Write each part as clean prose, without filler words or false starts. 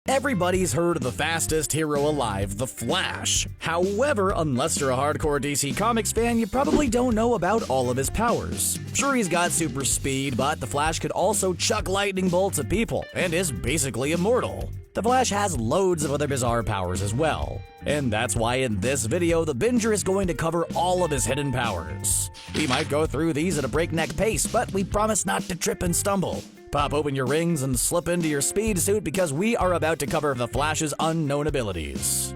Everybody's heard of the fastest hero alive, the Flash. However, unless you're a hardcore DC Comics fan, you probably don't know about all of his powers. Sure, he's got super speed, but the Flash could also chuck lightning bolts at people, and is basically immortal. The Flash has loads of other bizarre powers as well. And that's why in this video, the Binger is going to cover all of his hidden powers. We might go through these at a breakneck pace, but we promise not to trip and stumble. Pop open your rings and slip into your speed suit because we are about to cover the Flash's unknown abilities.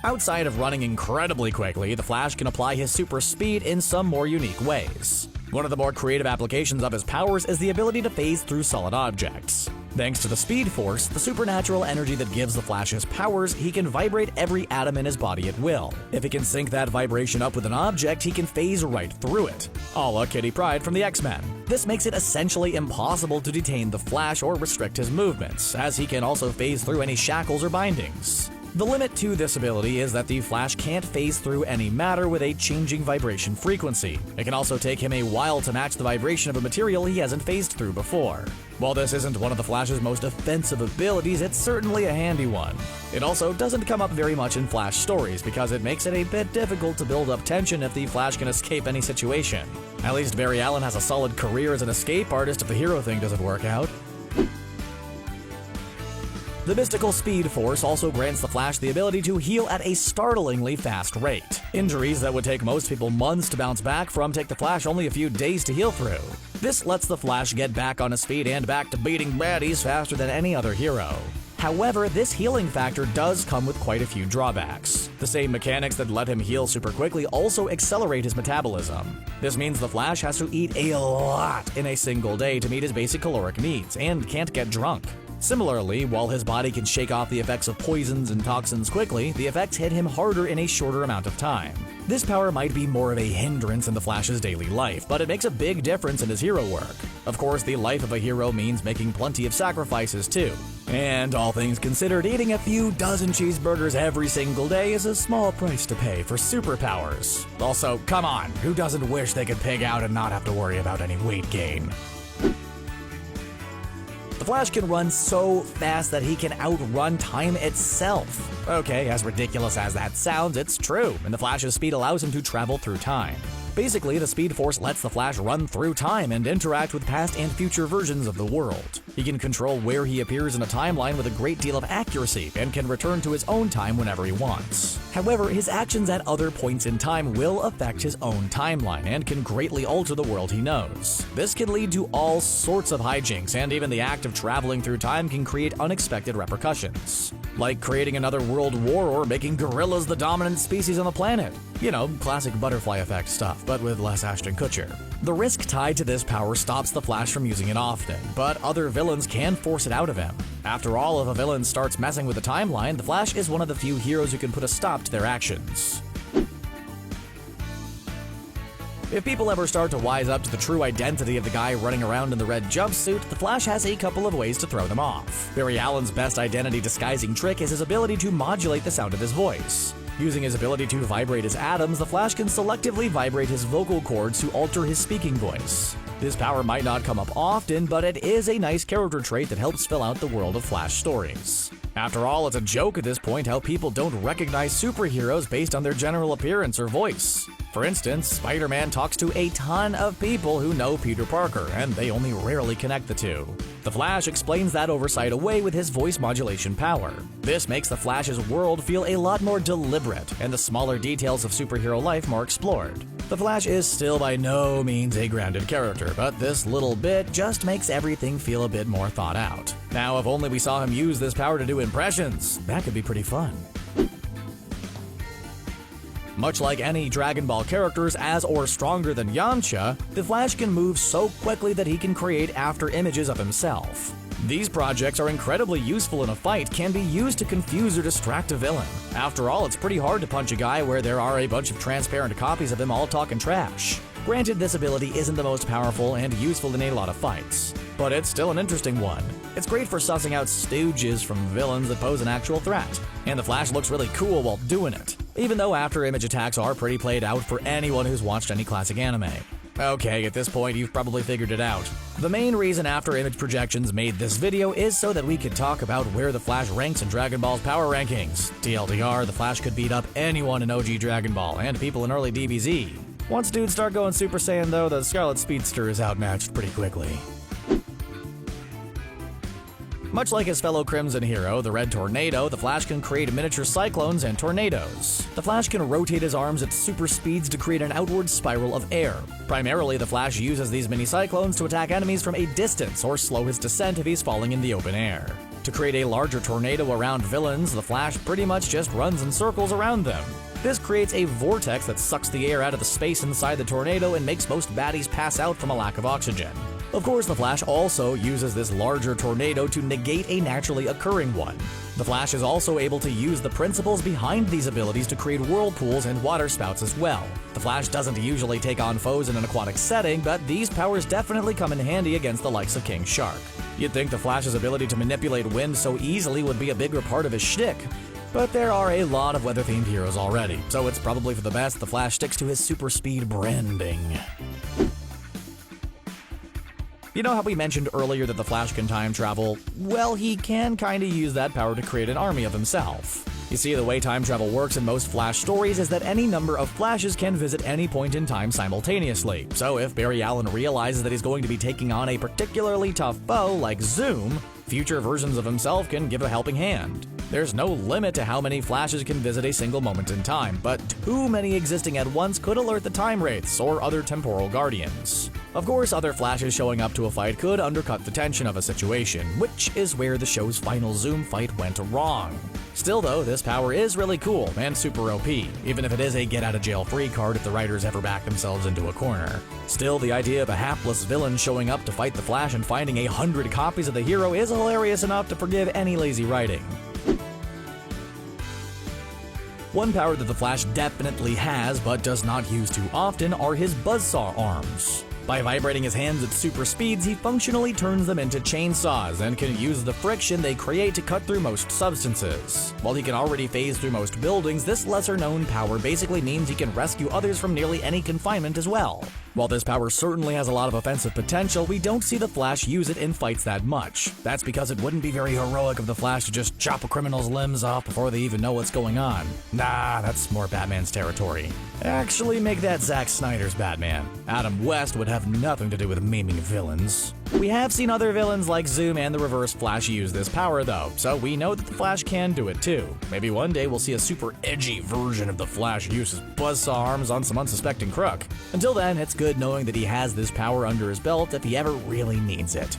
Outside of running incredibly quickly, the Flash can apply his super speed in some more unique ways. One of the more creative applications of his powers is the ability to phase through solid objects. Thanks to the Speed Force, the supernatural energy that gives the Flash his powers, he can vibrate every atom in his body at will. If he can sync that vibration up with an object, he can phase right through it, a la Kitty Pryde from the X-Men. This makes it essentially impossible to detain the Flash or restrict his movements, as he can also phase through any shackles or bindings. The limit to this ability is that the Flash can't phase through any matter with a changing vibration frequency. It can also take him a while to match the vibration of a material he hasn't phased through before. While this isn't one of the Flash's most offensive abilities, it's certainly a handy one. It also doesn't come up very much in Flash stories because it makes it a bit difficult to build up tension if the Flash can escape any situation. At least Barry Allen has a solid career as an escape artist if the hero thing doesn't work out. The mystical Speed Force also grants the Flash the ability to heal at a startlingly fast rate. Injuries that would take most people months to bounce back from take the Flash only a few days to heal through. This lets the Flash get back on his feet and back to beating baddies faster than any other hero. However, this healing factor does come with quite a few drawbacks. The same mechanics that let him heal super quickly also accelerate his metabolism. This means the Flash has to eat a lot in a single day to meet his basic caloric needs, and can't get drunk. Similarly, while his body can shake off the effects of poisons and toxins quickly, the effects hit him harder in a shorter amount of time. This power might be more of a hindrance in the Flash's daily life, but it makes a big difference in his hero work. Of course, the life of a hero means making plenty of sacrifices too. And all things considered, eating a few dozen cheeseburgers every single day is a small price to pay for superpowers. Also, come on, who doesn't wish they could pig out and not have to worry about any weight gain? The Flash can run so fast that he can outrun time itself. Okay, as ridiculous as that sounds, it's true, and the Flash's speed allows him to travel through time. Basically, the Speed Force lets the Flash run through time and interact with past and future versions of the world. He can control where he appears in a timeline with a great deal of accuracy and can return to his own time whenever he wants. However, his actions at other points in time will affect his own timeline and can greatly alter the world he knows. This can lead to all sorts of hijinks, and even the act of traveling through time can create unexpected repercussions, like creating another world war or making gorillas the dominant species on the planet. You know, classic butterfly effect stuff, but with less Ashton Kutcher. The risk tied to this power stops the Flash from using it often, but other villains can force it out of him. After all, if a villain starts messing with the timeline, the Flash is one of the few heroes who can put a stop to their actions. If people ever start to wise up to the true identity of the guy running around in the red jumpsuit, the Flash has a couple of ways to throw them off. Barry Allen's best identity disguising trick is his ability to modulate the sound of his voice. Using his ability to vibrate his atoms, the Flash can selectively vibrate his vocal cords to alter his speaking voice. This power might not come up often, but it is a nice character trait that helps fill out the world of Flash stories. After all, it's a joke at this point how people don't recognize superheroes based on their general appearance or voice. For instance, Spider-Man talks to a ton of people who know Peter Parker, and they only rarely connect the two. The Flash explains that oversight away with his voice modulation power. This makes the Flash's world feel a lot more deliberate, and the smaller details of superhero life more explored. The Flash is still by no means a grounded character, but this little bit just makes everything feel a bit more thought out. Now, if only we saw him use this power to do impressions, that could be pretty fun. Much like any Dragon Ball characters as or stronger than Yamcha, the Flash can move so quickly that he can create after images of himself. These projects are incredibly useful in a fight, can be used to confuse or distract a villain. After all, it's pretty hard to punch a guy where there are a bunch of transparent copies of him all talking trash. Granted, this ability isn't the most powerful and useful in a lot of fights, but it's still an interesting one. It's great for sussing out stooges from villains that pose an actual threat, and the Flash looks really cool while doing it. even though after-image attacks are pretty played out for anyone who's watched any classic anime. Okay, at this point you've probably figured it out. The main reason after-image projections made this video is so that we could talk about where the Flash ranks in Dragon Ball's power rankings. TLDR, the Flash could beat up anyone in OG Dragon Ball, and people in early DBZ. Once dudes start going Super Saiyan though, the Scarlet Speedster is outmatched pretty quickly. Much like his fellow Crimson hero, the Red Tornado, the Flash can create miniature cyclones and tornadoes. The Flash can rotate his arms at super speeds to create an outward spiral of air. Primarily, the Flash uses these mini cyclones to attack enemies from a distance or slow his descent if he's falling in the open air. To create a larger tornado around villains, the Flash pretty much just runs in circles around them. This creates a vortex that sucks the air out of the space inside the tornado and makes most baddies pass out from a lack of oxygen. Of course, the Flash also uses this larger tornado to negate a naturally occurring one. The Flash is also able to use the principles behind these abilities to create whirlpools and water spouts as well. The Flash doesn't usually take on foes in an aquatic setting, but these powers definitely come in handy against the likes of King Shark. You'd think the Flash's ability to manipulate wind so easily would be a bigger part of his shtick, but there are a lot of weather-themed heroes already, so it's probably for the best the Flash sticks to his super speed branding. You know how we mentioned earlier that the Flash can time travel? Well, he can kinda use that power to create an army of himself. You see, the way time travel works in most Flash stories is that any number of Flashes can visit any point in time simultaneously. So if Barry Allen realizes that he's going to be taking on a particularly tough foe like Zoom, future versions of himself can give a helping hand. There's no limit to how many Flashes can visit a single moment in time, but too many existing at once could alert the Time Wraiths or other temporal guardians. Of course, other Flashes showing up to a fight could undercut the tension of a situation, which is where the show's final Zoom fight went wrong. Still though, this power is really cool and super OP, even if it is a get-out-of-jail-free card if the writers ever back themselves into a corner. Still, the idea of a hapless villain showing up to fight the Flash and finding 100 copies of the hero is hilarious enough to forgive any lazy writing. One power that the Flash definitely has, but does not use too often, are his buzzsaw arms. By vibrating his hands at super speeds, he functionally turns them into chainsaws and can use the friction they create to cut through most substances. While he can already phase through most buildings, this lesser-known power basically means he can rescue others from nearly any confinement as well. While this power certainly has a lot of offensive potential, we don't see the Flash use it in fights that much. That's because it wouldn't be very heroic of the Flash to just chop a criminal's limbs off before they even know what's going on. Nah, that's more Batman's territory. Actually, make that Zack Snyder's Batman. Adam West would have nothing to do with maiming villains. We have seen other villains like Zoom and the Reverse Flash use this power though, so we know that the Flash can do it too. Maybe one day we'll see a super edgy version of the Flash use his buzzsaw arms on some unsuspecting crook. Until then, it's good knowing that he has this power under his belt if he ever really needs it.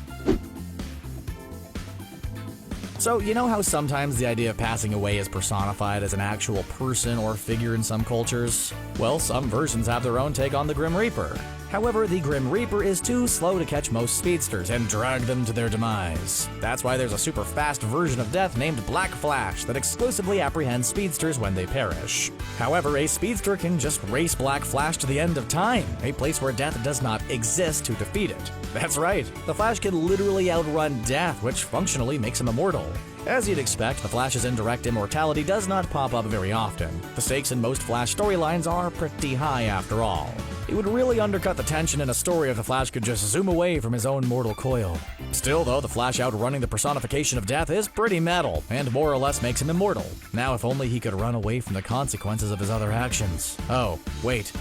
So, you know how sometimes the idea of passing away is personified as an actual person or figure in some cultures? Well, some versions have their own take on the Grim Reaper. However, the Grim Reaper is too slow to catch most speedsters and drag them to their demise. That's why there's a super fast version of death named Black Flash that exclusively apprehends speedsters when they perish. However, a speedster can just race Black Flash to the end of time, a place where death does not exist to defeat it. That's right, the Flash can literally outrun death, which functionally makes him immortal. As you'd expect, the Flash's indirect immortality does not pop up very often. The stakes in most Flash storylines are pretty high after all. It would really undercut the tension in a story if the Flash could just zoom away from his own mortal coil. Still though, the Flash outrunning the personification of death is pretty metal, and more or less makes him immortal. Now if only he could run away from the consequences of his other actions. Oh, wait.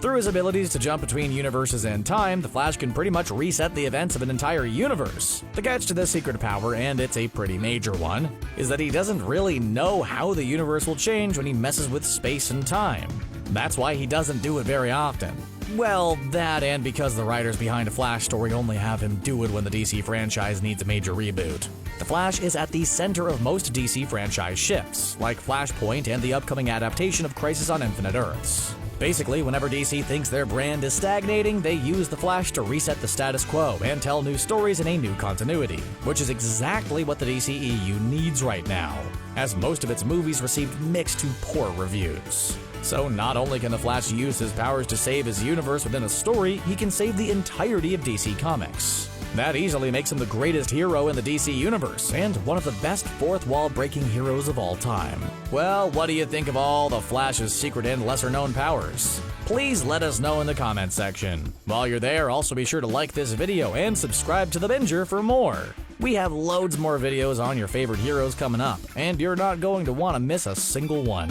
Through his abilities to jump between universes and time, the Flash can pretty much reset the events of an entire universe. The catch to this secret power, and it's a pretty major one, is that he doesn't really know how the universe will change when he messes with space and time. That's why he doesn't do it very often. Well, that and because the writers behind a Flash story only have him do it when the DC franchise needs a major reboot. The Flash is at the center of most DC franchise shifts, like Flashpoint and the upcoming adaptation of Crisis on Infinite Earths. Basically, whenever DC thinks their brand is stagnating, they use the Flash to reset the status quo and tell new stories in a new continuity, which is exactly what the DCEU needs right now, as most of its movies received mixed to poor reviews. So not only can the Flash use his powers to save his universe within a story, he can save the entirety of DC Comics. That easily makes him the greatest hero in the DC universe, and one of the best fourth-wall-breaking heroes of all time. Well, what do you think of all the Flash's secret and lesser-known powers? Please let us know in the comments section. While you're there, also be sure to like this video and subscribe to The Binger for more. We have loads more videos on your favorite heroes coming up, and you're not going to want to miss a single one.